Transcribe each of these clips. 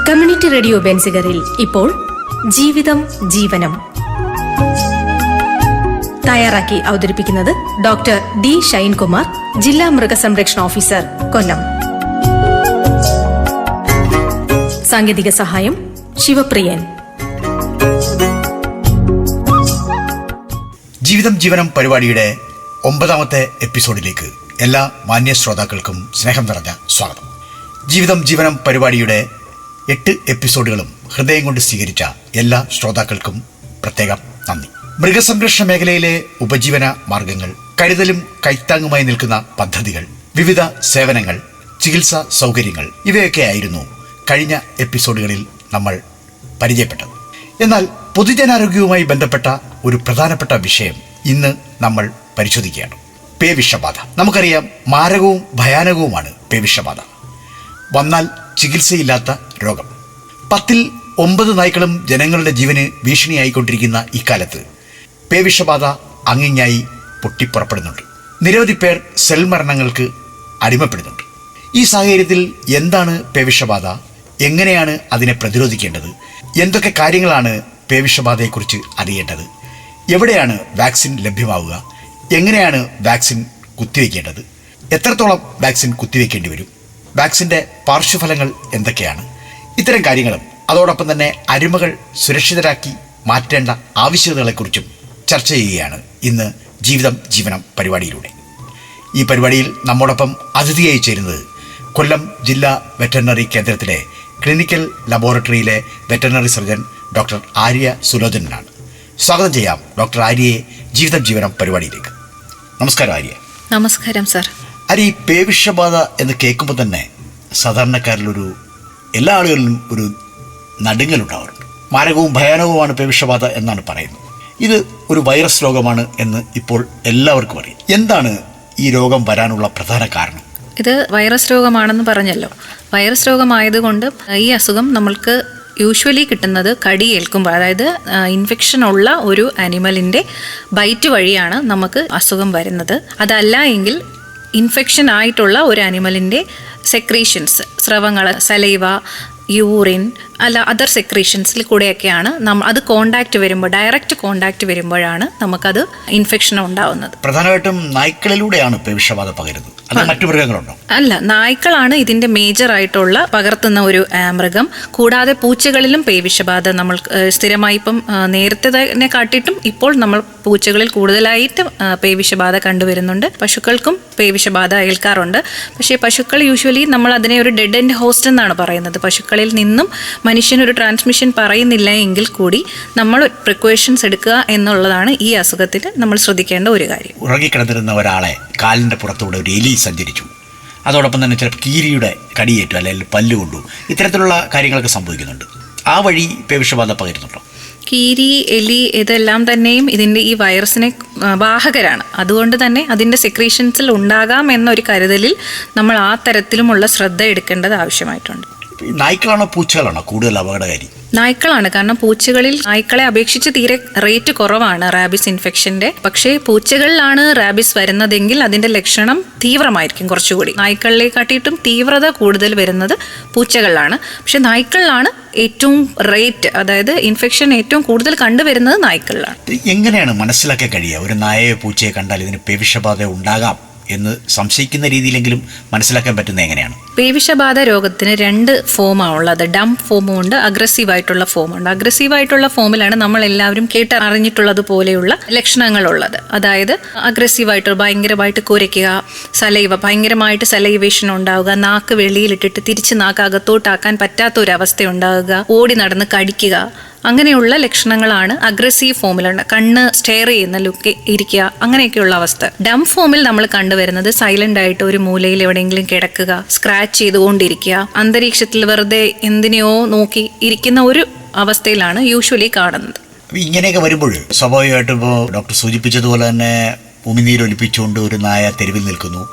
Community radio ബെൻസിഗറിൽ ഇപ്പോൾ ജീവിതം ജീവനം തയ്യാറാക്കി അവതരിപ്പിക്കുന്നത് ഡോക്ടർ ഡി ഷൈൻകുമാർ, ജില്ലാ മൃഗസംരക്ഷണ ഓഫീസർ, കൊല്ലം. സാങ്കേതിക സഹായം ശിവപ്രിയൻ. ജീവിതം ജീവനം പരിപാടിയുടെ 9ാമത്തെ എപ്പിസോഡിലേക്ക് എല്ലാ മാന്യ ശ്രോതാക്കൾക്കും സ്നേഹം നിറഞ്ഞ സ്വാഗതം. ജീവിതം ജീവനം പരിപാടിയുടെ 8 എപ്പിസോഡുകളും ഹൃദയം കൊണ്ട് സ്വീകരിച്ച എല്ലാ ശ്രോതാക്കൾക്കും പ്രത്യേകം നന്ദി. മൃഗസംരക്ഷണ മേഖലയിലെ ഉപജീവന മാർഗങ്ങൾ, കരുതലും കൈത്താങ്ങുമായി നിൽക്കുന്ന പദ്ധതികൾ, വിവിധ സേവനങ്ങൾ, ചികിത്സാ സൗകര്യങ്ങൾ ഇവയൊക്കെയായിരുന്നു കഴിഞ്ഞ എപ്പിസോഡുകളിൽ നമ്മൾ പരിചയപ്പെട്ടത്. എന്നാൽ പൊതുജനാരോഗ്യവുമായി ബന്ധപ്പെട്ട ഒരു പ്രധാനപ്പെട്ട വിഷയം ഇന്ന് നമ്മൾ പരിശോധിക്കുകയാണ്. പേവിഷബാധ. നമുക്കറിയാം, മാരകവും ഭയാനകവുമാണ് പേവിഷബാധ. വന്നാൽ ചികിത്സയില്ലാത്ത രോഗം. 10ൽ 9 നായ്ക്കളും ജനങ്ങളുടെ ജീവന് ഭീഷണിയായിക്കൊണ്ടിരിക്കുന്ന ഇക്കാലത്ത് പേവിഷബാധ അങ്ങിങ്ങായി പൊട്ടിപ്പുറപ്പെടുന്നുണ്ട്. നിരവധി പേർ സെൽ മരണങ്ങൾക്ക് അടിമപ്പെടുന്നുണ്ട്. ഈ സാഹചര്യത്തിൽ എന്താണ് പേവിഷബാധ, എങ്ങനെയാണ് അതിനെ പ്രതിരോധിക്കേണ്ടത്, എന്തൊക്കെ കാര്യങ്ങളാണ് പേവിഷബാധയെക്കുറിച്ച് അറിയേണ്ടത്, എവിടെയാണ് വാക്സിൻ ലഭ്യമാവുക, എങ്ങനെയാണ് വാക്സിൻ കുത്തിവെക്കേണ്ടത്, എത്രത്തോളം വാക്സിൻ കുത്തിവെക്കേണ്ടി വരും, വാക്സിൻ്റെ പാർശ്വഫലങ്ങൾ എന്തൊക്കെയാണ്, ഇത്തരം കാര്യങ്ങളും അതോടൊപ്പം തന്നെ അരുമകൾ സുരക്ഷിതരാക്കി മാറ്റേണ്ട ആവശ്യകതകളെക്കുറിച്ചും ചർച്ച ചെയ്യുകയാണ് ഇന്ന് ജീവിതം ജീവനം പരിപാടിയിലൂടെ. ഈ പരിപാടിയിൽ നമ്മോടൊപ്പം അതിഥിയായി ചേരുന്നത് കൊല്ലം ജില്ലാ വെറ്ററിനറി കേന്ദ്രത്തിലെ ക്ലിനിക്കൽ ലബോറട്ടറിയിലെ വെറ്ററിനറി സർജൻ ഡോക്ടർ ആര്യ സുലോചനാണ്. സ്വാഗതം ചെയ്യാം ഡോക്ടർ ആര്യയെ ജീവിതം ജീവനം പരിപാടിയിലേക്ക്. നമസ്കാരം ആര്യ. നമസ്കാരം സാർ. ഈ പേവിഷബാധ എന്ന് കേൾക്കുമ്പോൾ തന്നെ സാധാരണക്കാരിലൊരു എല്ലാ ആളുകളിലും ഒരു നടുങ്ങലുണ്ടാവാറുണ്ട്. മാരകവും ഭയാനകവുമാണ് പേവിഷബാധ എന്നാണ് പറയുന്നത്. ഇത് ഒരു വൈറസ് രോഗമാണ് എന്ന് ഇപ്പോൾ എല്ലാവർക്കും അറിയാം. എന്താണ് ഈ രോഗം വരാനുള്ള പ്രധാന കാരണം? ഇത് വൈറസ് രോഗമാണെന്ന് പറഞ്ഞല്ലോ. വൈറസ് രോഗമായതുകൊണ്ട് ഈ അസുഖം നമ്മൾക്ക് യൂഷ്വലി കിട്ടുന്നത് കടിയേൽക്കുമ്പോൾ, അതായത് ഇൻഫെക്ഷൻ ഉള്ള ഒരു ആനിമലിൻ്റെ ബൈറ്റ് വഴിയാണ് നമുക്ക് അസുഖം വരുന്നത്. അതല്ല എങ്കിൽ ഇൻഫെക്ഷൻ ആയിട്ടുള്ള ഒരു ആനിമലിൻ്റെ സെക്രീഷൻസ്, സ്രവങ്ങൾ, സലൈവ, യൂറിൻ അല്ല അതർ സെക്രീഷൻസിൽ കൂടെയൊക്കെയാണ് അത് കോണ്ടാക്ട് വരുമ്പോൾ, ഡയറക്റ്റ് കോണ്ടാക്ട് വരുമ്പോഴാണ് നമുക്കത് ഇൻഫെക്ഷൻ ഉണ്ടാവുന്നത്. പ്രധാനമായിട്ടും നായ്ക്കളിലൂടെയാണ് പേവിഷബാധ പകരുന്നത്, മറ്റു മൃഗങ്ങളുണ്ടോ? അല്ല, നായ്ക്കളാണ് ഇതിന്റെ മേജർ ആയിട്ടുള്ള പകർത്തുന്ന ഒരു മൃഗം. കൂടാതെ പൂച്ചകളിലും പേവിഷബാധ നമ്മൾ സ്ഥിരമായി ഇപ്പം നേരത്തെ തന്നെ കാട്ടിയിട്ടും ഇപ്പോൾ നമ്മൾ പൂച്ചകളിൽ കൂടുതലായിട്ട് പേവിഷബാധ കണ്ടുവരുന്നുണ്ട്. പശുക്കൾക്കും പേവിഷബാധ ഏൽക്കാറുണ്ട്. പക്ഷേ പശുക്കൾ യൂഷ്വലി നമ്മൾ അതിനെ ഒരു ഡെഡ് എൻഡ് ഹോസ്റ്റ് എന്നാണ് പറയുന്നത്. പശുക്കളിൽ നിന്നും മനുഷ്യനൊരു ട്രാൻസ്മിഷൻ പറയുന്നില്ല എങ്കിൽ കൂടി നമ്മൾ പ്രിക്കോഷൻസ് എടുക്കുക എന്നുള്ളതാണ് ഈ അസുഖത്തിൽ നമ്മൾ ശ്രദ്ധിക്കേണ്ട ഒരു കാര്യം. ഉറങ്ങിക്കിടന്നിരുന്ന ഒരാളെ കാലിൻ്റെ പുറത്തൂടെ ഒരു എലി സഞ്ചരിച്ചു, അതോടൊപ്പം തന്നെ ചിലപ്പോൾ കീരിയുടെ കടിയേറ്റു, അല്ലെങ്കിൽ പല്ലുകൊണ്ടു, ഇത്തരത്തിലുള്ള കാര്യങ്ങളൊക്കെ സംഭവിക്കുന്നുണ്ട്. ആ വഴി പേവിഷബാധ പകരുന്നുണ്ടോ? കീരി, എലി ഇതെല്ലാം തന്നെയും ഇതിൻ്റെ ഈ വൈറസിനെ വാഹകരാണ്. അതുകൊണ്ട് തന്നെ അതിൻ്റെ സെക്രീഷൻസിൽ ഉണ്ടാകാം എന്നൊരു കരുതലിൽ നമ്മൾ ആ തരത്തിലുമുള്ള ശ്രദ്ധ എടുക്കേണ്ടത് ആവശ്യമായിട്ടുണ്ട്. നായ്ക്കളാണോ പൂച്ചകളാണോ കൂടുതൽ അപകടകാരി? നായ്ക്കളാണ്. കാരണം പൂച്ചകളിൽ നായ്ക്കളെ അപേക്ഷിച്ച് തീരെ റേറ്റ് കുറവാണ് റാബിസ് ഇൻഫെക്ഷന്റെ. പക്ഷേ പൂച്ചകളിലാണ് റാബിസ് വരുന്നതെങ്കിൽ അതിന്റെ ലക്ഷണം തീവ്രമായിരിക്കും കുറച്ചുകൂടി. നായ്ക്കളിലെ കാട്ടിയിട്ടും തീവ്രത കൂടുതൽ വരുന്നത് പൂച്ചകളിലാണ്. പക്ഷെ നായ്ക്കളിലാണ് ഏറ്റവും റേറ്റ്, അതായത് ഇൻഫെക്ഷൻ ഏറ്റവും കൂടുതൽ കണ്ടുവരുന്നത് നായ്ക്കളിലാണ്. എങ്ങനെയാണ് മനസ്സിലാക്കാൻ കഴിയുക ഒരു നായയോ പൂച്ചയെ കണ്ടാൽ ഇതിന് പേവിഷബാധ ഉണ്ടാകാം എന്ന് സംശയിക്കുന്ന രീതിയിലെങ്കിലും മനസ്സിലാക്കാൻ പറ്റുന്നത് എങ്ങനെയാണ്? പേവിഷബാധ രോഗത്തിന് 2 ഫോമാണ് ഉള്ളത്. ഡംപ് ഫോമും ഉണ്ട്, അഗ്രസീവായിട്ടുള്ള ഫോമുണ്ട്. അഗ്രസീവായിട്ടുള്ള ഫോമിലാണ് നമ്മൾ എല്ലാവരും കേട്ടറിഞ്ഞിട്ടുള്ളത് പോലെയുള്ള ലക്ഷണങ്ങളുള്ളത്. അതായത് അഗ്രസീവായിട്ട് ഭയങ്കരമായിട്ട് കുരയ്ക്കുക, സലൈവ ഭയങ്കരമായിട്ട് സലൈവേഷൻ ഉണ്ടാവുക, നാക്ക് വെളിയിലിട്ടിട്ട് തിരിച്ച് നാക്ക് അകത്തോട്ടാക്കാൻ പറ്റാത്ത ഒരു അവസ്ഥ ഉണ്ടാവുക, ഓടി നടന്ന് കടിക്കുക, അങ്ങനെയുള്ള ലക്ഷണങ്ങളാണ് അഗ്രസീവ് ഫോമിലുണ്ട്. കണ്ണ് സ്റ്റെയർ ചെയ്യുന്ന ലുക്ക് ഇരിക്കുക, അങ്ങനെയൊക്കെയുള്ള അവസ്ഥ. ഡം ഫോമിൽ നമ്മൾ കണ്ടുവരുന്നത് സൈലന്റ് ആയിട്ട് ഒരു മൂലയിൽ എവിടെയെങ്കിലും കിടക്കുക, സ്ക്രാച്ച് ചെയ്തുകൊണ്ടിരിക്കുക, അന്തരീക്ഷത്തിൽ വെറുതെ എന്തിനെയോ നോക്കി ഇരിക്കുന്ന ഒരു അവസ്ഥയിലാണ് യൂഷ്വലി കാണുന്നത്. ഇങ്ങനെയൊക്കെ വരുമ്പോൾ സ്വാഭാവികമായിട്ടും ഇപ്പോൾ ഡോക്ടർ സൂചിപ്പിച്ചതുപോലെ തന്നെ ഉമിനീരൊലിപ്പിച്ചുകൊണ്ട് ഒരു നായ തെരുവിൽ നിൽക്കുന്നു,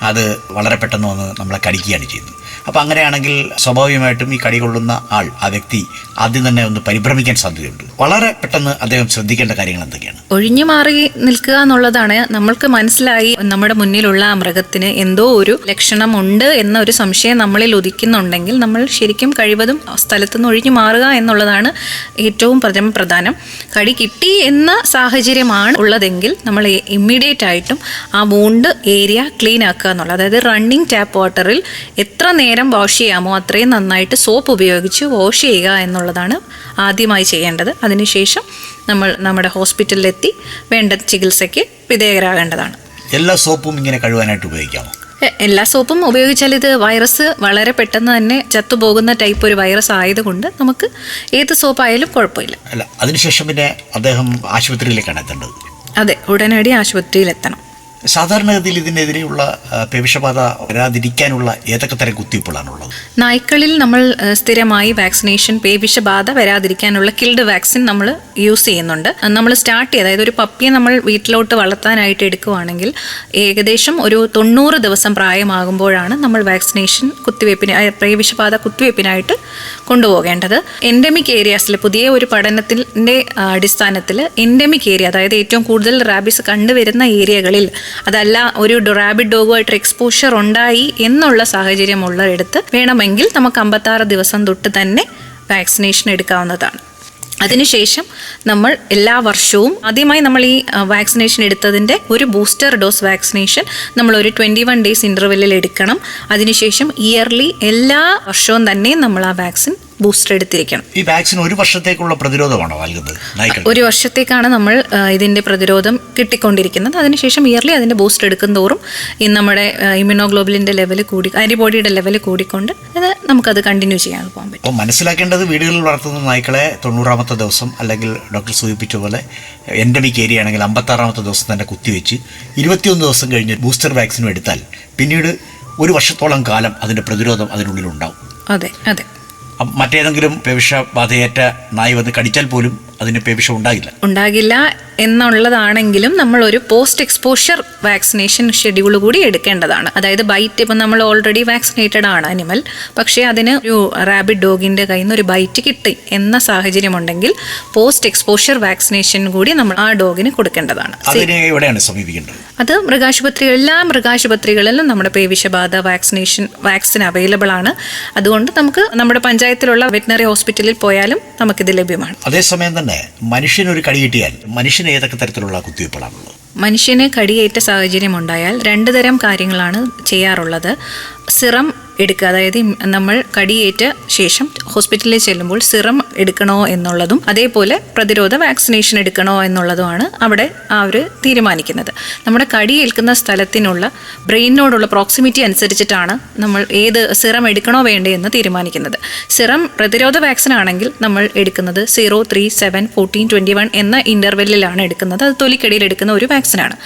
അത് വളരെ പെട്ടെന്ന് വന്ന് നമ്മളെ കടിക്കുകയാണ് ചെയ്യുന്നത്. അപ്പോൾ അങ്ങനെയാണെങ്കിൽ സ്വാഭാവികമായിട്ടും ഈ കടി കൊള്ളുന്ന ആൾ, ആ വ്യക്തി ആദ്യം തന്നെ ഒന്ന് പരിഭ്രമിക്കാൻ സാധ്യതയുണ്ട്. വളരെ പെട്ടെന്ന് അദ്ദേഹം ശ്രദ്ധിക്കേണ്ട കാര്യങ്ങൾ എന്തൊക്കെയാണ്? ഒഴിഞ്ഞു മാറി നിൽക്കുക എന്നുള്ളതാണ്. നമ്മൾക്ക് മനസ്സിലായി നമ്മുടെ മുന്നിലുള്ള ആ മൃഗത്തിന് എന്തോ ഒരു ലക്ഷണമുണ്ട് എന്ന ഒരു സംശയം നമ്മളിൽ ഉദിക്കുന്നുണ്ടെങ്കിൽ നമ്മൾ ശരിക്കും കഴിവതും സ്ഥലത്തുനിന്ന് ഒഴിഞ്ഞു മാറുക എന്നുള്ളതാണ് ഏറ്റവും പ്രധാനം. കടി കിട്ടി എന്ന സാഹചര്യമാണ് ഉള്ളതെങ്കിൽ നമ്മൾ ഇമ്മീഡിയറ്റ് ആയിട്ടും ആ വൂണ്ട് ഏരിയ ക്ലീൻ ആക്കുക എന്നുള്ളത്. അതായത് റണ്ണിങ് ടാപ്പ് വാട്ടറിൽ എത്ര നേരം വാഷ് ചെയ്യാമോ അത്രയും നന്നായിട്ട് സോപ്പ് ഉപയോഗിച്ച് വാഷ് ചെയ്യുക എന്നുള്ളതാണ് ആദ്യമായി ചെയ്യേണ്ടത്. അതിനുശേഷം നമ്മൾ നമ്മുടെ ഹോസ്പിറ്റലിലെത്തി വേണ്ട ചികിത്സയ്ക്ക് വിധേയരാകേണ്ടതാണ്. എല്ലാ സോപ്പും ഇങ്ങനെ കഴുകാനായിട്ട് ഉപയോഗിക്കാമോ? എല്ലാ സോപ്പും ഉപയോഗിച്ചാൽ ഇത് വൈറസ് വളരെ പെട്ടെന്ന് തന്നെ ചത്തുപോകുന്ന ടൈപ്പ് ഒരു വൈറസ് ആയതുകൊണ്ട് നമുക്ക് ഏത് സോപ്പായാലും കുഴപ്പമില്ല. അല്ല, അതിനുശേഷം പിന്നെ അദ്ദേഹം ആശുപത്രിയിലേക്കാണ് എത്തേണ്ടത്? അതെ, ഉടനടി ആശുപത്രിയിലെത്തണം. സാധാരണഗതിയിൽ ഇതിനെതിരെയുള്ള പേവിഷബാധ വരാതിരിക്കാനുള്ള ഏതൊക്കെ തരം കുത്തിവയ്പ്പുകളാണുള്ളത്? നായ്ക്കളിൽ നമ്മൾ സ്ഥിരമായി വാക്സിനേഷൻ, പേവിഷബാധ വരാതിരിക്കാനുള്ള കിൽഡ് വാക്സിൻ നമ്മൾ യൂസ് ചെയ്യുന്നുണ്ട്. നമ്മൾ സ്റ്റാർട്ട് ചെയ്ത്, അതായത് ഒരു പപ്പിയെ നമ്മൾ വീട്ടിലോട്ട് വളർത്താനായിട്ട് എടുക്കുകയാണെങ്കിൽ ഏകദേശം ഒരു 90 ദിവസം പ്രായമാകുമ്പോഴാണ് നമ്മൾ വാക്സിനേഷൻ പേവിഷബാധ കുത്തിവയ്പ്പിനായിട്ട് കൊണ്ടുപോകേണ്ടത്. എൻഡമിക് ഏരിയാസിൽ പുതിയ ഒരു പഠനത്തിൻ്റെ അടിസ്ഥാനത്തിൽ എൻഡമിക് ഏരിയ, അതായത് ഏറ്റവും കൂടുതൽ റാബിസ് കണ്ടുവരുന്ന ഏരിയകളിൽ, അതല്ല ഒരു റാബിഡ് ഡോഗുമായിട്ട് എക്സ്പോഷർ ഉണ്ടായി എന്നുള്ള സാഹചര്യം ഉള്ളിടത്ത് വേണമെങ്കിൽ നമുക്ക് 56 ദിവസം തൊട്ട് തന്നെ വാക്സിനേഷൻ എടുക്കാവുന്നതാണ്. അതിനുശേഷം നമ്മൾ എല്ലാ വർഷവും ആദ്യമായി നമ്മൾ ഈ വാക്സിനേഷൻ എടുത്തതിൻ്റെ ഒരു ബൂസ്റ്റർ ഡോസ് വാക്സിനേഷൻ നമ്മൾ ഒരു 21 ഡേയ്സ് ഇൻ്റർവെല്ലിൽ എടുക്കണം. അതിനുശേഷം ഇയർലി എല്ലാ വർഷവും തന്നെ നമ്മൾ ആ വാക്സിൻ ബൂസ്റ്റർ എടുത്തിരിക്കണം. ഈ വാക്സിൻ ഒരു വർഷത്തേക്കുള്ള പ്രതിരോധമാണോ നൽകുന്നത്? ഒരു വർഷത്തേക്കാണ് നമ്മൾ ഇതിൻ്റെ പ്രതിരോധം കിട്ടിക്കൊണ്ടിരിക്കുന്നത്. അതിനുശേഷം ഇയർലി അതിൻ്റെ ബൂസ്റ്റർ എടുക്കുന്തോറും ഈ നമ്മുടെ ഇമ്മ്യൂണോഗ്ലോബുലിൻ്റെ ലെവൽ കൂടി, ആൻറ്റിബോഡിയുടെ ലെവൽ കൂടിക്കൊണ്ട് നമുക്കത് കണ്ടിന്യൂ ചെയ്യാൻ പോകാൻ പറ്റും. അപ്പോൾ മനസ്സിലാക്കേണ്ടത്, വീടുകളിൽ വളർത്തുന്ന നായ്ക്കളെ 90ാമത്തെ ദിവസം, അല്ലെങ്കിൽ ഡോക്ടർ സൂചിപ്പിച്ച പോലെ എൻഡമിക് ഏരിയ ആണെങ്കിൽ 56ാമത്തെ ദിവസം തന്നെ കുത്തിവെച്ച് 21 ദിവസം കഴിഞ്ഞ് ബൂസ്റ്റർ വാക്സിനും എടുത്താൽ പിന്നീട് ഒരു വർഷത്തോളം കാലം അതിൻ്റെ പ്രതിരോധം അതിനുള്ളിലുണ്ടാവും. അതെ അതെ. മറ്റേതെങ്കിലും പേവിഷബാധയേറ്റ നായി വന്ന് കടിച്ചാൽ പോലും അതിന് പേവിഷം ഉണ്ടാകില്ല എന്നുള്ളതാണെങ്കിലും നമ്മൾ ഒരു പോസ്റ്റ് എക്സ്പോഷർ വാക്സിനേഷൻ ഷെഡ്യൂൾ കൂടി എടുക്കേണ്ടതാണ്. അതായത് ബൈറ്റ്, ഇപ്പം നമ്മൾ ഓൾറെഡി വാക്സിനേറ്റഡ് ആണ് അനിമൽ, പക്ഷേ അതിന് ഒരു റാബിഡ് ഡോഗിൻ്റെ കയ്യിൽ നിന്ന് ഒരു ബൈറ്റ് കിട്ടി എന്ന സാഹചര്യം ഉണ്ടെങ്കിൽ പോസ്റ്റ് എക്സ്പോഷർ വാക്സിനേഷൻ കൂടി നമ്മൾ ആ ഡോഗിന് കൊടുക്കേണ്ടതാണ്. എവിടെയാണ് സമീപിക്കേണ്ടത്? അത് എല്ലാ മൃഗാശുപത്രികളിലും നമ്മുടെ പേവിഷബാധ വാക്സിൻ അവൈലബിൾ ആണ്. അതുകൊണ്ട് നമുക്ക് നമ്മുടെ പഞ്ചായത്തിലുള്ള വെറ്റിനറി ഹോസ്പിറ്റലിൽ പോയാലും നമുക്കിത് ലഭ്യമാണ്. അതേസമയം തന്നെ മനുഷ്യനൊരു കടി കിട്ടിയാൽ മനുഷ്യന് ഏതൊക്കെ തരത്തിലുള്ള കുത്തിവയ്പ്പുകളാണുള്ളത്? മനുഷ്യന് കടിയേറ്റ സാഹചര്യം ഉണ്ടായാൽ 2 തരം കാര്യങ്ങളാണ് ചെയ്യാറുള്ളത്. സിറം എടുക്കുക, അതായത് നമ്മൾ കടിയേറ്റ ശേഷം ഹോസ്പിറ്റലിൽ ചെല്ലുമ്പോൾ സിറം എടുക്കണോ എന്നുള്ളതും അതേപോലെ പ്രതിരോധ വാക്സിനേഷൻ എടുക്കണോ എന്നുള്ളതുമാണ് അവിടെ അവർ തീരുമാനിക്കുന്നത്. നമ്മുടെ കടിയേൽക്കുന്ന സ്ഥലത്തിനുള്ള ബ്രെയിനോടുള്ള പ്രോക്സിമിറ്റി അനുസരിച്ചിട്ടാണ് നമ്മൾ ഏത് സിറം എടുക്കണോ വേണ്ടേ എന്ന് തീരുമാനിക്കുന്നത്. സിറം പ്രതിരോധ വാക്സിൻ ആണെങ്കിൽ നമ്മൾ എടുക്കുന്നത് 0, 3, 7, 14, 21 എന്ന ഇൻ്റർവെല്ലിലാണ് എടുക്കുന്നത്. അത് തൊലിക്കടിയിൽ എടുക്കുന്ന ഒരു വാക്സിനാണ്.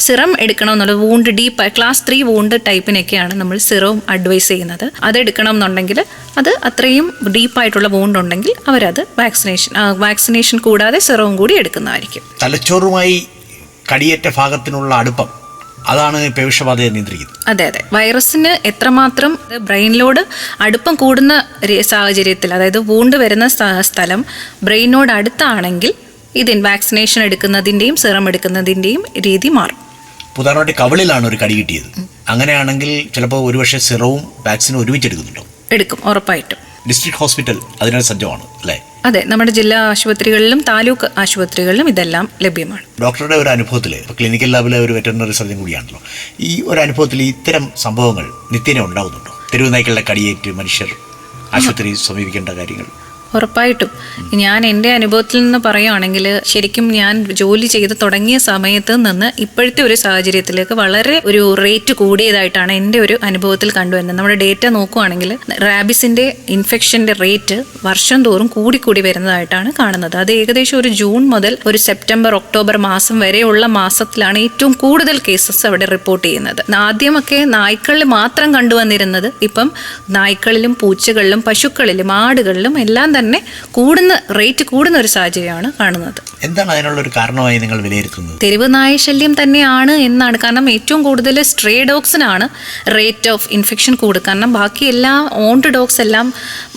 സിറം എടുക്കണമെന്നുള്ളത് വൂണ്ട് ഡീപ്പ് ക്ലാസ് 3 വൂണ്ട് ടൈപ്പിനൊക്കെയാണ് നമ്മൾ സിറം അഡ്വൈസ് ചെയ്യുന്നത്. അതെടുക്കണം എന്നുണ്ടെങ്കിൽ അത് അത്രയും ഡീപ്പായിട്ടുള്ള വൂണ്ട് ഉണ്ടെങ്കിൽ അവരത് വാക്സിനേഷൻ കൂടാതെ സിറവും കൂടി എടുക്കുന്നതായിരിക്കും. തലച്ചോറുമായി കടിയേറ്റ ഭാഗത്തിനുള്ള അടുപ്പം, അതാണ് പേവിഷബാധയെ നിയന്ത്രിക്കുന്നത്. അതെ അതെ. വൈറസിന് എത്രമാത്രം ബ്രെയിനിലോട് അടുപ്പം കൂടുന്ന സാഹചര്യത്തിൽ, അതായത് വൂണ്ട് വരുന്ന സ്ഥലം ബ്രെയിനോട് അടുത്താണെങ്കിൽ വാക്സിനേഷൻ എടുക്കുന്നതിൻ്റെയും സിറം എടുക്കുന്നതിൻ്റെയും രീതി മാറും. ഉദാഹരണമായിട്ട് കവിളിലാണ് ഒരു കടി കിട്ടിയത്, അങ്ങനെയാണെങ്കിൽ ചിലപ്പോൾ ഒരുപക്ഷെ സിറവും വാക്സിനും ഒരുമിച്ച് എടുക്കുന്നുണ്ടോ? എടുക്കും, ഉറപ്പായിട്ടും. ഡിസ്ട്രിക്ട് ഹോസ്പിറ്റൽ അതിനായി സജ്ജമാണ് അല്ലേ? അതെ, നമ്മുടെ ജില്ലാ ആശുപത്രികളിലും താലൂക്ക് ആശുപത്രികളിലും ഇതെല്ലാം ലഭ്യമാണ്. ഡോക്ടറുടെ ഒരു അനുഭവത്തിൽ, ഇപ്പോൾ ക്ലിനിക്കൽ ലാബിലെ ഒരു വെറ്ററിനറി സർജൻ കൂടിയാണല്ലോ, ഈ ഒരു അനുഭവത്തിൽ ഇത്തരം സംഭവങ്ങൾ നിത്യേന ഉണ്ടാകുന്നുണ്ടോ? തെരുവ് നായ്ക്കളുടെ കടിയേറ്റ് മനുഷ്യർ ആശുപത്രി സമീപിക്കേണ്ട കാര്യങ്ങൾ? ഉറപ്പായിട്ടും. ഞാൻ എൻ്റെ അനുഭവത്തിൽ നിന്ന് പറയുകയാണെങ്കിൽ, ശരിക്കും ഞാൻ ജോലി ചെയ്ത് തുടങ്ങിയ സമയത്ത് നിന്ന് ഇപ്പോഴത്തെ ഒരു സാഹചര്യത്തിലേക്ക് വളരെ ഒരു റേറ്റ് കൂടിയതായിട്ടാണ് എൻ്റെ ഒരു അനുഭവത്തിൽ കണ്ടുവരുന്നത്. നമ്മുടെ ഡേറ്റ നോക്കുകയാണെങ്കിൽ റാബിസിൻ്റെ ഇൻഫെക്ഷൻ്റെ റേറ്റ് വർഷം തോറും കൂടി വരുന്നതായിട്ടാണ് കാണുന്നത്. അത് ഏകദേശം ഒരു ജൂൺ മുതൽ ഒരു സെപ്റ്റംബർ, ഒക്ടോബർ മാസം വരെയുള്ള മാസത്തിലാണ് ഏറ്റവും കൂടുതൽ കേസസ് അവിടെ റിപ്പോർട്ട് ചെയ്യുന്നത്. ആദ്യമൊക്കെ നായ്ക്കളിൽ മാത്രം കണ്ടുവന്നിരുന്നത് ഇപ്പം നായ്ക്കളിലും പൂച്ചകളിലും പശുക്കളിലും ആടുകളിലും എല്ലാം തന്നെ തന്നെ റേറ്റ് കൂടുന്ന ഒരു സാഹചര്യമാണ് കാണുന്നത്. എന്താണ് അതിനുള്ളൊരു കാരണമായി നിങ്ങൾ വിലയിരുത്തുന്നത്? തെരുവ് നായ ശല്യം തന്നെയാണ് എന്നാണ്. കാരണം ഏറ്റവും കൂടുതൽ സ്ട്രേ ഡോഗ്സിനാണ് റേറ്റ് ഓഫ് ഇൻഫെക്ഷൻ കൂടുക. കാരണം ബാക്കി എല്ലാ ഓൺഡ് ഡോഗ്സ് എല്ലാം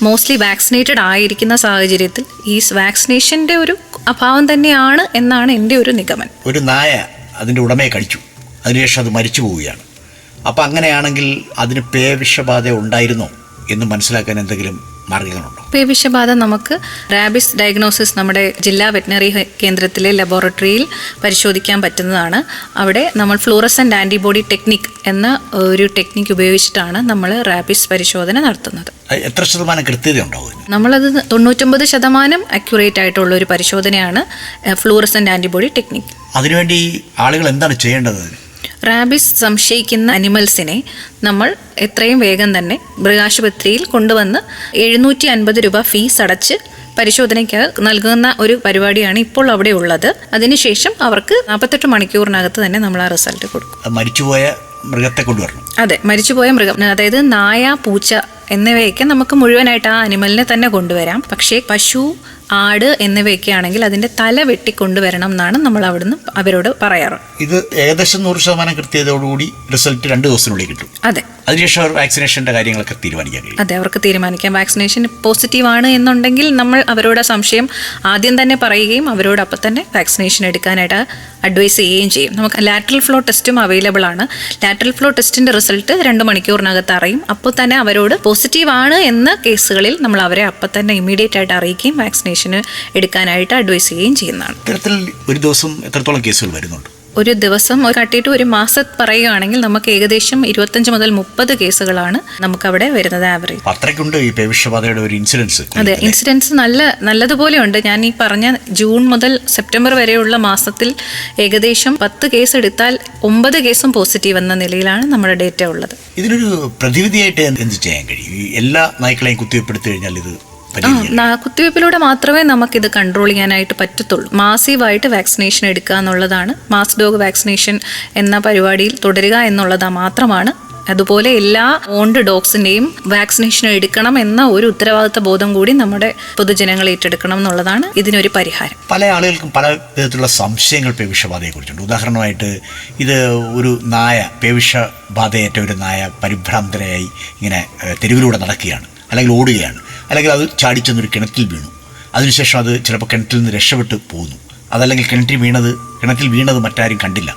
മോസ്റ്റ്ലി വാക്സിനേറ്റഡ് ആയിരിക്കുന്ന സാഹചര്യത്തിൽ ഈ വാക്സിനേഷൻ്റെ ഒരു അഭാവം തന്നെയാണ് എന്നാണ് എൻ്റെ ഒരു നിഗമനം. ഒരു നായ അതിൻ്റെ ഉടമയെ കടിച്ചു, അതിനുശേഷം അത് മരിച്ചു പോവുകയാണ്. അപ്പം അങ്ങനെയാണെങ്കിൽ അതിന് പേവിഷബാധ ഉണ്ടായിരുന്നോ എന്ന് മനസ്സിലാക്കാൻ എന്തെങ്കിലും മാർഗങ്ങളുണ്ടോ? പേവിഷബാധ നമുക്ക് റാബിസ് ഡയഗ്നോസിസ് നമ്മുടെ ജില്ലാ വെറ്റിനറി കേന്ദ്രത്തിലെ ലബോറട്ടറിയിൽ പരിശോധിക്കാൻ പറ്റുന്നതാണ്. അവിടെ നമ്മൾ ഫ്ലൂറസെൻ്റ് ആൻറ്റിബോഡി ടെക്നിക് എന്ന ഒരു ടെക്നിക്ക് ഉപയോഗിച്ചിട്ടാണ് നമ്മൾ റാബിസ് പരിശോധന നടത്തുന്നത്. എത്ര ശതമാനം കൃത്യത ഉണ്ടാവും? നമ്മളത് 99% അക്യുറേറ്റ് ആയിട്ടുള്ള ഒരു പരിശോധനയാണ് ഫ്ലൂറസെൻ്റ് ആൻറ്റിബോഡി ടെക്നിക്. അതിനുവേണ്ടി ആളുകൾ എന്താണ് ചെയ്യേണ്ടത്? റാബിസ് സംശയിക്കുന്ന അനിമൽസിനെ നമ്മൾ എത്രയും വേഗം തന്നെ മൃഗാശുപത്രിയിൽ കൊണ്ടുവന്ന് 750 രൂപ ഫീസ് അടച്ച് പരിശോധനയ്ക്ക് നൽകുന്ന ഒരു പരിപാടിയാണ് ഇപ്പോൾ അവിടെ ഉള്ളത്. അതിനുശേഷം അവർക്ക് 48 മണിക്കൂറിനകത്ത് തന്നെ നമ്മൾ ആ റിസൾട്ട് കൊടുക്കും. മരിച്ചുപോയ മൃഗത്തെ കൊണ്ടുവരണം. അതെ, മരിച്ചുപോയ മൃഗം, അതായത് നായ, പൂച്ച എന്നിവയൊക്കെ നമുക്ക് മുഴുവനായിട്ട് ആ അനിമലിനെ തന്നെ കൊണ്ടുവരാം. പക്ഷേ പശു, ആട് എന്നിവയൊക്കെ ആണെങ്കിൽ അതിൻ്റെ തല വെട്ടിക്കൊണ്ടുവരണം എന്നാണ് നമ്മൾ അവിടുന്ന് അവരോട് പറയാറ്. ഇത് ഏകദേശം 100% കൃത്യതയോടുകൂടി റിസൾട്ട് 2 ദിവസത്തിനുള്ളിൽ കിട്ടും. അതെ, അതിനുശേഷം അവർ വാക്സിനേഷൻ്റെ കാര്യങ്ങളൊക്കെ തീരുമാനിക്കാൻ കഴിയും. അതെ, അവർക്ക് തീരുമാനിക്കാം. വാക്സിനേഷൻ പോസിറ്റീവ് ആണ് എന്നുണ്ടെങ്കിൽ നമ്മൾ അവരോട് സംശയം ആദ്യം തന്നെ പറയുകയും അവരോട് അപ്പം തന്നെ വാക്സിനേഷൻ എടുക്കാനായിട്ട് അഡ്വൈസ് ചെയ്യുകയും ചെയ്യും. നമുക്ക് ലാറ്ററൽ ഫ്ലോ ടെസ്റ്റും അവൈലബിൾ ആണ്. ലാറ്ററൽ ഫ്ലോ ടെസ്റ്റിൻ്റെ റിസൾട്ട് 2 മണിക്കൂറിനകത്ത് അറിയും. അപ്പോൾ തന്നെ അവരോട് പോസിറ്റീവ് ആണ് എന്ന കേസുകളിൽ നമ്മൾ അവരെ അപ്പം തന്നെ ഇമ്മീഡിയറ്റ് ആയിട്ട് അറിയിക്കുകയും വാക്സിനേഷന് എടുക്കാനായിട്ട് അഡ്വൈസ് ചെയ്യുകയും ചെയ്യുന്നതാണ്. ഇത്തരത്തിൽ ഒരു ദിവസം എത്രത്തോളം കേസുകൾ വരുന്നുണ്ട്? ഒരു ദിവസം കട്ടിയിട്ട് ഒരു മാസം പറയുകയാണെങ്കിൽ നമുക്ക് ഏകദേശം 25 മുതൽ 30 കേസുകളാണ് നമുക്കവിടെ വരുന്നത് ആവറേജ്. അത്രയ്ക്കുണ്ട് ഈ പേവിഷബാധയുടെ ഒരു ഇൻസിഡൻസ്. അതെ, ഇൻസിഡൻസ് നല്ലതുപോലെ ഉണ്ട്. ഞാൻ ഈ പറഞ്ഞ ജൂൺ മുതൽ സെപ്റ്റംബർ വരെയുള്ള മാസത്തിൽ ഏകദേശം 10 കേസ് എടുത്താൽ 9 കേസും പോസിറ്റീവ് എന്ന നിലയിലാണ് നമ്മുടെ ഡേറ്റ ഉള്ളത്. ഇതിനൊരു പ്രതിവിധിയായിട്ട് എന്ത് ചെയ്യാൻ കഴിയും? ഈ എല്ലാ നായ്ക്കളെയും കുത്തിവെപ്പെടുത്തു കഴിഞ്ഞാൽ ഇത് കുത്തിവയ്പ്പിലൂടെ മാത്രമേ നമുക്കിത് കൺട്രോൾ ചെയ്യാനായിട്ട് പറ്റത്തുള്ളൂ. മാസീവായിട്ട് വാക്സിനേഷൻ എടുക്കുക എന്നുള്ളതാണ്. മാസ് ഡോഗ് വാക്സിനേഷൻ എന്ന പരിപാടിയിൽ തുടരുക എന്നുള്ളത് മാത്രമാണ്. അതുപോലെ എല്ലാ ഓൺഡ് ഡോഗ്സിൻ്റെയും വാക്സിനേഷൻ എടുക്കണം എന്ന ഒരു ഉത്തരവാദിത്ത ബോധം കൂടി നമ്മുടെ പൊതുജനങ്ങൾ ഏറ്റെടുക്കണം എന്നുള്ളതാണ് ഇതിനൊരു പരിഹാരം. പല ആളുകൾക്കും പല വിധത്തിലുള്ള സംശയങ്ങൾ പേവിഷബാധയെക്കുറിച്ചുണ്ട്. ഉദാഹരണമായിട്ട് ഇത് ഒരു നായ, പേവിഷബാധയേറ്റ ഒരു നായ പരിഭ്രാന്തരായി ഇങ്ങനെ തെരുവിലൂടെ നടക്കുകയാണ്, അല്ലെങ്കിൽ ഓടുകയാണ്, അല്ലെങ്കിൽ അത് ചാടിച്ചെന്നൊരു കിണറ്റിൽ വീണു. അതിനുശേഷം അത് ചിലപ്പോൾ കിണറ്റിൽ നിന്ന് രക്ഷപ്പെട്ട് പോകുന്നു. അതല്ലെങ്കിൽ കിണറ്റിൽ വീണത് മറ്റാരും കണ്ടില്ല.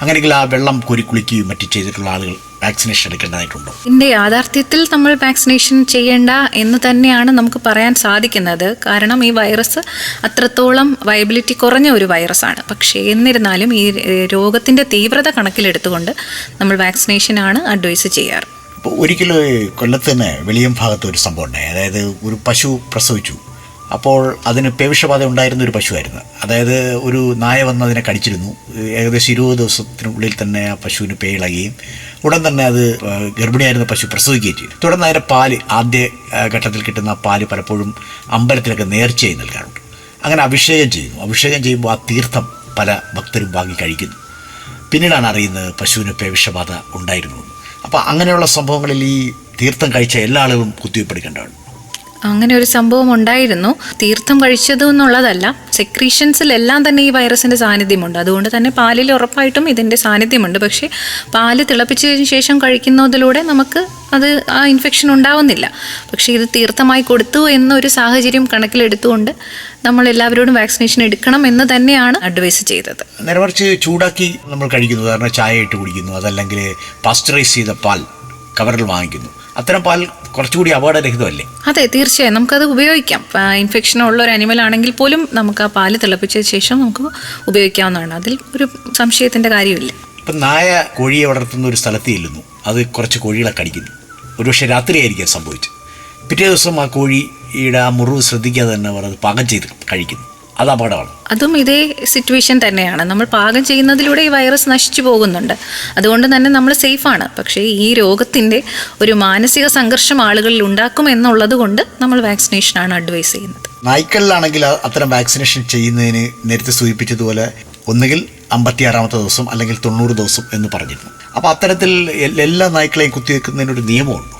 അങ്ങനെയെങ്കിൽ ആ വെള്ളം കോരി കുളിക്കുകയും മറ്റും ചെയ്തിട്ടുള്ള ആളുകൾ വാക്സിനേഷൻ എടുക്കേണ്ടതായിട്ടുണ്ടോ? ഇതിൻ്റെ യാഥാർത്ഥ്യത്തിൽ നമ്മൾ വാക്സിനേഷൻ ചെയ്യേണ്ട എന്ന് തന്നെയാണ് നമുക്ക് പറയാൻ സാധിക്കുന്നത്. കാരണം ഈ വൈറസ് അത്രത്തോളം വയബിലിറ്റി കുറഞ്ഞ ഒരു വൈറസാണ്. പക്ഷേ എന്നിരുന്നാലും ഈ രോഗത്തിൻ്റെ തീവ്രത കണക്കിലെടുത്തുകൊണ്ട് നമ്മൾ വാക്സിനേഷനാണ് അഡ്വൈസ് ചെയ്യാറ്. ഇപ്പോൾ ഒരിക്കലും കൊല്ലത്ത് തന്നെ വെളിയം ഭാഗത്ത് ഒരു സംഭവം ഉണ്ടായി. അതായത് ഒരു പശു പ്രസവിച്ചു. അപ്പോൾ അതിന് പേവിഷബാധ ഉണ്ടായിരുന്ന ഒരു പശുവായിരുന്നു. അതായത് ഒരു നായ വന്ന് അതിനെ കടിച്ചിരുന്നു. ഏകദേശം 20 ദിവസത്തിനുള്ളിൽ തന്നെ ആ പശുവിന് പേയിളകുകയും ഉടൻ തന്നെ അത് ഗർഭിണിയായിരുന്ന പശു പ്രസവിക്കുകയും ചെയ്തു. തുടർന്ന് അതിൻ്റെ പാല്, ആദ്യ ഘട്ടത്തിൽ കിട്ടുന്ന പാല് പലപ്പോഴും അമ്പലത്തിലൊക്കെ നേർച്ചയായി നൽകാറുണ്ട്. അങ്ങനെ അഭിഷേകം ചെയ്യുന്നു. അഭിഷേകം ചെയ്യുമ്പോൾ ആ തീർത്ഥം പല ഭക്തരും വാങ്ങി കഴിക്കുന്നു. പിന്നീടാണ് അറിയുന്നത് പശുവിന് പേവിഷബാധ ഉണ്ടായിരുന്നു. അപ്പോൾ അങ്ങനെയുള്ള സംഭവങ്ങളിൽ ഈ തീർത്ഥം കഴിച്ച എല്ലാ ആളുകളും കുത്തിവെപ്പെടുക്കേണ്ടതാണ്. അങ്ങനെ ഒരു സംഭവം ഉണ്ടായിരുന്നു. തീർത്ഥം കഴിച്ചത് എന്നുള്ളതല്ല, സെക്രീഷൻസിലെല്ലാം തന്നെ ഈ വൈറസിൻ്റെ സാന്നിധ്യമുണ്ട്. അതുകൊണ്ട് തന്നെ പാലിൽ ഉറപ്പായിട്ടും ഇതിൻ്റെ സാന്നിധ്യമുണ്ട്. പക്ഷേ പാല് തിളപ്പിച്ചതിന് ശേഷം കഴിക്കുന്നതിലൂടെ നമുക്ക് ആ ഇൻഫെക്ഷൻ ഉണ്ടാവുന്നില്ല. പക്ഷേ ഇത് തീർത്ഥമായി കൊടുത്തു എന്നൊരു സാഹചര്യം കണക്കിലെടുത്തുകൊണ്ട് നമ്മൾ എല്ലാവരോടും വാക്സിനേഷൻ എടുക്കണം എന്ന് തന്നെയാണ് അഡ്വൈസ് ചെയ്തത്. നേരെ മറിച്ച് ചൂടാക്കി നമ്മൾ കഴിക്കുന്നു, കാരണം ചായ ഇട്ട് കുടിക്കുന്നു, അതല്ലെങ്കിൽ പാസ്ചറൈസ് ചെയ്ത പാൽ കവറിൽ വാങ്ങിക്കുന്നു. അത്തരം പാൽ കുറച്ചുകൂടി അപകടരഹിതമല്ലേ? അതെ, തീർച്ചയായും നമുക്കത് ഉപയോഗിക്കാം. ഇൻഫെക്ഷൻ ഉള്ള ഒരു അനിമൽ ആണെങ്കിൽ പോലും നമുക്ക് ആ പാല് തിളപ്പിച്ചതിന് ശേഷം നമുക്ക് ഉപയോഗിക്കാവുന്നതാണ്. അതിൽ ഒരു സംശയത്തിൻ്റെ കാര്യമില്ല. ഇപ്പം നായ കോഴിയെ വളർത്തുന്ന ഒരു സ്ഥലത്ത് ചെല്ലുന്നു, അത് കുറച്ച് കോഴികളെ കടിക്കുന്നു. ഒരുപക്ഷെ രാത്രിയായിരിക്കും സംഭവിച്ചത്. പിറ്റേ ദിവസം ആ കോഴിയുടെ ആ മുറിവ് ശ്രദ്ധിക്കാതെ തന്നെ അവർ അത് പാകം ചെയ്ത് കഴിക്കുന്നു. അത് അപകടമാണ്. അതും ഇതേ സിറ്റുവേഷൻ തന്നെയാണ്. നമ്മൾ പാകം ചെയ്യുന്നതിലൂടെ ഈ വൈറസ് നശിച്ചു പോകുന്നുണ്ട്. അതുകൊണ്ട് തന്നെ നമ്മൾ സേഫാണ്. പക്ഷേ ഈ രോഗത്തിൻ്റെ ഒരു മാനസിക സംഘർഷം ആളുകളിൽ ഉണ്ടാക്കും എന്നുള്ളത് കൊണ്ട് നമ്മൾ വാക്സിനേഷനാണ് അഡ്വൈസ് ചെയ്യുന്നത്. നായ്ക്കളിലാണെങ്കിൽ അത്തരം വാക്സിനേഷൻ ചെയ്യുന്നതിന് നേരത്തെ സൂചിപ്പിച്ചതുപോലെ ഒന്നുകിൽ 56-ാമത്തെ ദിവസം അല്ലെങ്കിൽ 90 ദിവസം എന്ന് പറഞ്ഞിരുന്നു. അപ്പോൾ അത്തരത്തിൽ എല്ലാ നായ്ക്കളെയും കുത്തിവെക്കുന്നതിനൊരു നിയമമുണ്ട്.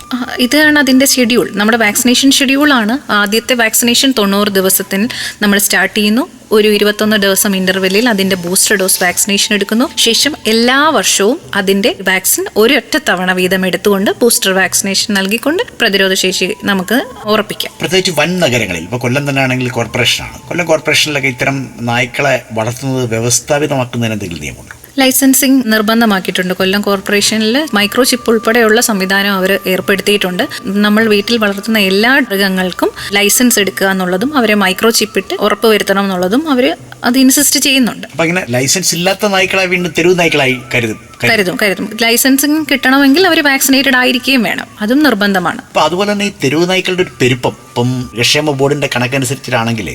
ഇതാണ് അതിൻ്റെ ഷെഡ്യൂൾ. നമ്മുടെ വാക്സിനേഷൻ ഷെഡ്യൂളാണ്. ആദ്യത്തെ വാക്സിനേഷൻ 90 ദിവസത്തിന് നമ്മൾ സ്റ്റാർട്ട് ചെയ്യുന്നു. ഒരു 21 ദിവസം ഇന്റർവെല്ലിൽ അതിന്റെ ബൂസ്റ്റർ ഡോസ് വാക്സിനേഷൻ എടുക്കുന്നു. ശേഷം എല്ലാ വർഷവും അതിന്റെ വാക്സിൻ ഒരൊറ്റ തവണ വീതം എടുത്തുകൊണ്ട് ബൂസ്റ്റർ വാക്സിനേഷൻ നൽകിക്കൊണ്ട് പ്രതിരോധ ശേഷി നമുക്ക് ഉറപ്പിക്കാം. പ്രത്യേകിച്ച് വൻ നഗരങ്ങളിൽ, ഇപ്പോൾ കൊല്ലം തന്നെ ആണെങ്കിൽ കോർപ്പറേഷനാണ്. കൊല്ലം കോർപ്പറേഷനിലൊക്കെ ഇത്തരം നായ്ക്കളെ വളർത്തുന്നത് വ്യവസ്ഥാപിതമാക്കുന്നതിന് എന്തെങ്കിലും നിയമമുണ്ടോ? ലൈസൻസിങ് നിർബന്ധമാക്കിയിട്ടുണ്ട്. കൊല്ലം കോർപ്പറേഷനിൽ മൈക്രോ ചിപ്പ് ഉൾപ്പെടെയുള്ള സംവിധാനം അവർ ഏർപ്പെടുത്തിയിട്ടുണ്ട്. നമ്മൾ വീട്ടിൽ വളർത്തുന്ന എല്ലാ മൃഗങ്ങൾക്കും ലൈസൻസ് എടുക്കുക എന്നുള്ളതും അവരെ മൈക്രോ ചിപ്പ് ഇട്ട് ഉറപ്പുവരുത്തണം എന്നുള്ളതും അവർ അത് ഇൻസിസ്റ്റ് ചെയ്യുന്നുണ്ട്. അപ്പൊ അങ്ങനെ ലൈസൻസ് ഇല്ലാത്ത നായ്ക്കളെ വീണ്ടും തെരുവ് നായ്ക്കളായി കരുതും. ലൈസൻസിങ് കിട്ടണമെങ്കിൽ അവർ വാക്സിനേറ്റഡ് ആയിരിക്കുകയും വേണം. അതും നിർബന്ധമാണ്. അപ്പൊ അതുപോലെ തന്നെ ഈ തെരുവ് നായ്ക്കളുടെ ഒരു പെരുപ്പം ഇപ്പം ക്ഷേമ ബോർഡിന്റെ കണക്കനുസരിച്ചിട്ടാണെങ്കിൽ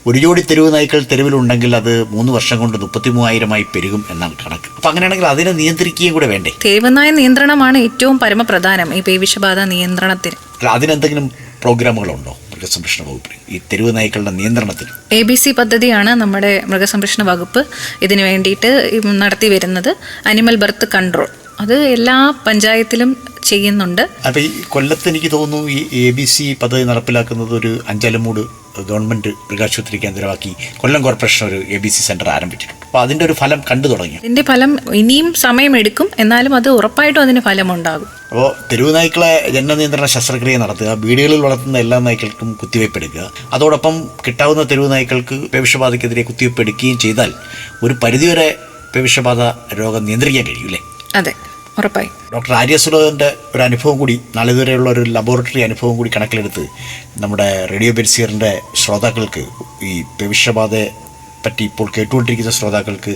ഒരു ജോഡി തെരുവ് നായ്ക്കൾ തെരുവിലുണ്ടെങ്കിൽ അത് 3 വർഷം കൊണ്ട് 33,000 പെരുകും എന്നാണ് കണക്ക്. അപ്പൊ അങ്ങനെയാണെങ്കിൽ അതിനെ നിയന്ത്രിക്കുകയും കൂടെ വേണ്ടേ? തെരുവുനായ നിയന്ത്രണമാണ് ഏറ്റവും പരമപ്രധാനം ഈ പേവിഷബാധ നിയന്ത്രണത്തിന്. അതിനെന്തെങ്കിലും പ്രോഗ്രാമുകളുണ്ടോ മൃഗസംരക്ഷണ വകുപ്പിൽ ഈ തെരുവ് നായ്ക്കളുടെ നിയന്ത്രണത്തിൽ? ABC പദ്ധതിയാണ് നമ്മുടെ മൃഗസംരക്ഷണ വകുപ്പ് ഇതിനു വേണ്ടിയിട്ട് നടത്തി വരുന്നത്. അനിമൽ ബർത്ത് കൺട്രോൾ അത് എല്ലാ പഞ്ചായത്തിലും ചെയ്യുന്നുണ്ട്. അപ്പൊ ഈ കൊല്ലത്ത് എനിക്ക് തോന്നുന്നു ഈ ABC പദ്ധതി നടപ്പിലാക്കുന്നത് ഒരു അഞ്ചലമൂട് ഗവൺമെന്റ് മൃഗാശുപത്രി കേന്ദ്രമാക്കി കൊല്ലം കോർപ്പറേഷൻ ഒരു ABC സെന്റർ ആരംഭിച്ചിട്ടുണ്ട്. അപ്പൊ അതിന്റെ ഒരു ഫലം കണ്ടു തുടങ്ങി. ഇതിന്റെ ഫലം ഇനിയും സമയമെടുക്കും, എന്നാലും അത് ഉറപ്പായിട്ടും അതിന് ഫലമുണ്ടാകും. അപ്പോൾ തെരുവ് നായ്ക്കളെ ജനനിയന്ത്രണ ശസ്ത്രക്രിയ നടത്തുക, വീടുകളിൽ വളർത്തുന്ന എല്ലാ നായ്ക്കൾക്കും കുത്തിവയ്പ്പ് എടുക്കുക, അതോടൊപ്പം കിട്ടാവുന്ന തെരുവ് നായ്ക്കൾക്ക് പേവിഷബാധയ്ക്കെതിരെ കുത്തിവയ്പ്പ് എടുക്കുകയും ചെയ്താൽ ഒരു പരിധിവരെ പേവിഷബാധ രോഗം നിയന്ത്രിക്കാൻ കഴിയൂലേ? അതെ, ഉറപ്പായി. ഡോക്ടർ ആര്യ സുലോചൻ്റെ ഒരു അനുഭവം കൂടി, നാളിതുവരെയുള്ള ഒരു ലബോറട്ടറി അനുഭവം കൂടി കണക്കിലെടുത്ത് നമ്മുടെ റേഡിയോ ബെൻസിയറിൻ്റെ ശ്രോതാക്കൾക്ക്, ഈ പേവിഷബാധയെ പറ്റി ഇപ്പോൾ കേട്ടുകൊണ്ടിരിക്കുന്ന ശ്രോതാക്കൾക്ക്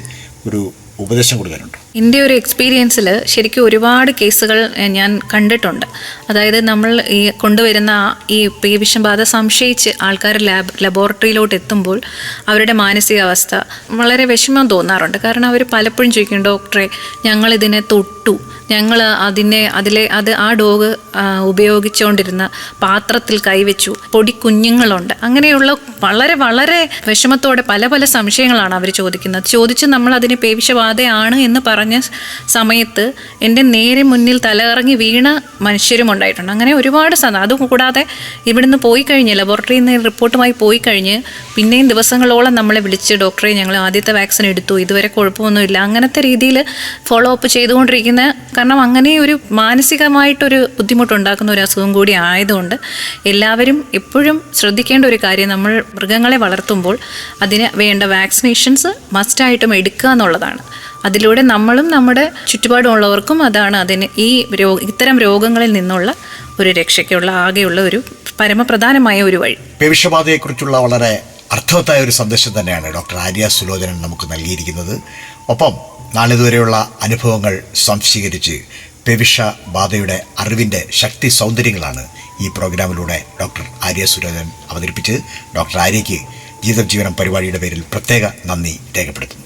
ഒരു ഉപദേശം കൊടുക്കാനുണ്ട്. എൻ്റെ ഒരു എക്സ്പീരിയൻസിൽ ശരിക്കും ഒരുപാട് കേസുകൾ ഞാൻ കണ്ടിട്ടുണ്ട്. അതായത് നമ്മൾ ഈ കൊണ്ടുവരുന്ന ഈ പേവിഷബാധ സംശയിച്ച് ആൾക്കാർ ലബോറട്ടറിയിലോട്ട് എത്തുമ്പോൾ അവരുടെ മാനസികാവസ്ഥ വളരെ വിഷമം തോന്നാറുണ്ട്. കാരണം അവർ പലപ്പോഴും ചോദിക്കും, ഡോക്ടറെ ഞങ്ങളിതിനെ തൊട്ടു, ഞങ്ങൾ ആ ഡോഗ് ഉപയോഗിച്ചുകൊണ്ടിരുന്ന പാത്രത്തിൽ കൈവച്ചു, പൊടി കുഞ്ഞുങ്ങളുണ്ട്. അങ്ങനെയുള്ള വളരെ വളരെ വിഷമത്തോടെ പല പല സംശയങ്ങളാണ് അവർ ചോദിക്കുന്നത്. ചോദിച്ച് നമ്മൾ അതിന് പേവിഷബാധയാണ് എന്ന് പറഞ്ഞ സമയത്ത് എൻ്റെ നേരെ മുന്നിൽ തലകറങ്ങി വീണ മനുഷ്യരും ഉണ്ടായിട്ടുണ്ട്. അങ്ങനെ ഒരുപാട് അതുകൂടാതെ ഇവിടുന്ന് പോയി കഴിഞ്ഞ് ലബോറട്ടറിയിൽ നിന്ന് റിപ്പോർട്ടുമായി പോയി കഴിഞ്ഞ് പിന്നെയും ദിവസങ്ങളോളം നമ്മളെ വിളിച്ച്, ഡോക്ടറെ ഞങ്ങൾ ആദ്യത്തെ വാക്സിൻ എടുത്തു, ഇതുവരെ കുഴപ്പമൊന്നുമില്ല, അങ്ങനത്തെ രീതിയിൽ ഫോളോ അപ്പ് ചെയ്തുകൊണ്ടിരിക്കുന്ന. കാരണം അങ്ങനെ ഒരു മാനസികമായിട്ടൊരു ബുദ്ധിമുട്ടുണ്ടാക്കുന്ന ഒരു അസുഖം കൂടി ആയതുകൊണ്ട് എല്ലാവരും എപ്പോഴും ശ്രദ്ധിക്കേണ്ട ഒരു കാര്യം, നമ്മൾ മൃഗങ്ങളെ വളർത്തുമ്പോൾ അതിന് വേണ്ട വാക്സിനേഷൻസ് മസ്റ്റായിട്ടും എടുക്കുക എന്നുള്ളതാണ്. അതിലൂടെ നമ്മളും നമ്മുടെ ചുറ്റുപാടുമുള്ളവർക്കും അതാണ് ഇത്തരം രോഗങ്ങളിൽ നിന്നുള്ള ഒരു രക്ഷയ്ക്കുള്ള ആകെയുള്ള ഒരു പരമപ്രധാനമായ ഒരു വഴി. പേവിഷബാധയെക്കുറിച്ചുള്ള വളരെ അർത്ഥവത്തായ ഒരു സന്ദേശം തന്നെയാണ് ഡോക്ടർ ആര്യ സുലോചനൻ നമുക്ക് നൽകിയിരിക്കുന്നത്. ഒപ്പം നാളിതുവരെയുള്ള അനുഭവങ്ങൾ സംശീകരിച്ച് പേവിഷബാധയുടെ അറിവിൻ്റെ ശക്തി സൗന്ദര്യങ്ങളാണ് ഈ പ്രോഗ്രാമിലൂടെ ഡോക്ടർ ആര്യ സുലോചനൻ അവതരിപ്പിച്ചത്. ഡോക്ടർ ആര്യയ്ക്ക് ജീവനം പരിപാടിയുടെ പേരിൽ പ്രത്യേക നന്ദി രേഖപ്പെടുത്തുന്നു.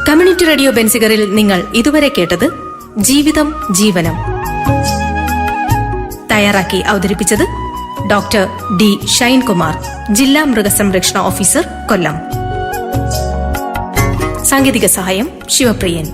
കമ്മ്യൂണിറ്റി റേഡിയോ ബെൻസിഗറിൽ നിങ്ങൾ ഇതുവരെ കേട്ടത് ജീവിതം ജീവനം. തയ്യാറാക്കി അവതരിപ്പിച്ചത് ഡോക്ടർ D. ഷൈൻകുമാർ, ജില്ലാ മൃഗസംരക്ഷണ ഓഫീസർ, കൊല്ലം. സാങ്കേതിക സഹായം ശിവപ്രിയൻ.